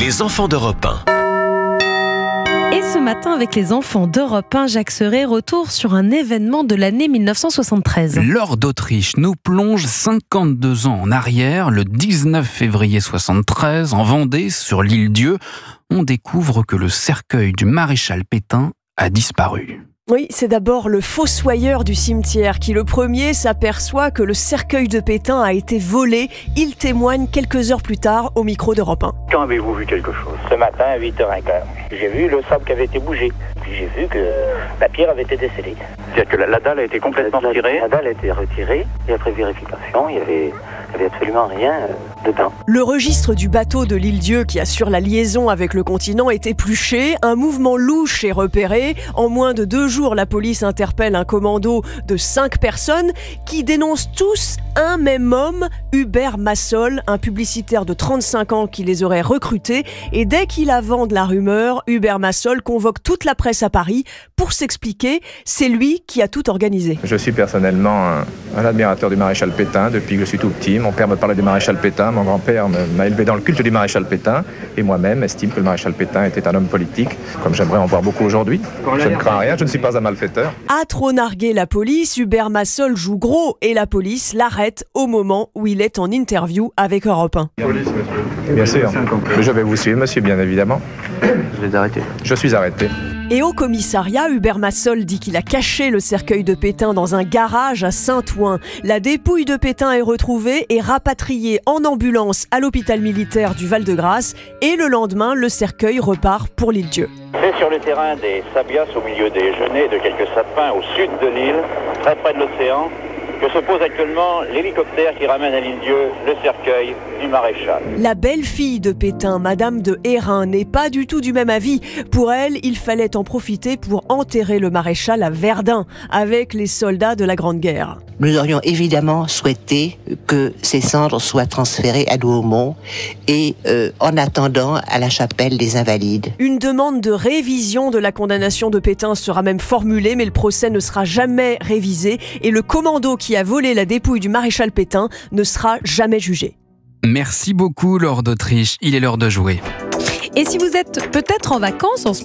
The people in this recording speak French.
Les enfants d'Europe 1. Et ce matin, avec les enfants d'Europe 1, Jacques Serret, retour sur un événement de l'année 1973. L'Or d'Autriche nous plonge 52 ans en arrière. Le 19 février 73, en Vendée, sur l'île Dieu, on découvre que le cercueil du maréchal Pétain a disparu. Oui, c'est d'abord le fossoyeur du cimetière qui, le premier, s'aperçoit que le cercueil de Pétain a été volé. Il témoigne quelques heures plus tard au micro d'Europe 1. Quand avez-vous vu quelque chose? Ce matin à 8h15. J'ai vu le sable qui avait été bougé. Puis j'ai vu que la pierre avait été décellée. C'est-à-dire que la dalle a été complètement retirée? La dalle a été retirée et après vérification, il y avait absolument rien dedans. Le registre du bateau de l'île Dieu qui assure la liaison avec le continent est épluché. Un mouvement louche est repéré. En moins de 2 jours, la police interpelle un commando de 5 personnes qui dénoncent tous un même homme, Hubert Massol, un publicitaire de 35 ans qui les aurait recrutés. Et dès qu'il avance la rumeur, Hubert Massol convoque toute la presse à Paris pour s'expliquer. C'est lui qui a tout organisé. Je suis personnellement un admirateur du maréchal Pétain depuis que je suis tout petit. Mon père me parlait du maréchal Pétain, mon grand-père m'a élevé dans le culte du maréchal Pétain et moi-même estime que le maréchal Pétain était un homme politique, comme j'aimerais en voir beaucoup aujourd'hui. Je ne crains rien, je ne suis pas un malfaiteur. À trop narguer la police, Hubert Massol joue gros et la police l'arrête au moment où il est en interview avec Europe 1. Bien sûr, je vais vous suivre, monsieur, bien évidemment. Je vais arrêter. Je suis arrêté. Et au commissariat, Hubert Massol dit qu'il a caché le cercueil de Pétain dans un garage à Saint-Ouen. La dépouille de Pétain est retrouvée et rapatriée en ambulance à l'hôpital militaire du Val-de-Grâce. Et le lendemain, le cercueil repart pour l'île Dieu. C'est sur le terrain des Sabias, au milieu des genêts de quelques sapins au sud de l'île, très près de l'océan, que se pose actuellement l'hélicoptère qui ramène à l'île Dieu le cercueil du maréchal. La belle-fille de Pétain, Madame de Hérin, n'est pas du tout du même avis. Pour elle, il fallait en profiter pour enterrer le maréchal à Verdun, avec les soldats de la Grande Guerre. Nous aurions évidemment souhaité que ces cendres soient transférées à Douaumont et en attendant à la chapelle des Invalides. Une demande de révision de la condamnation de Pétain sera même formulée, mais le procès ne sera jamais révisé et le commando qui a volé la dépouille du maréchal Pétain ne sera jamais jugé. Merci beaucoup, l'Or d'Autriche. Il est l'heure de jouer. Et si vous êtes peut-être en vacances en ce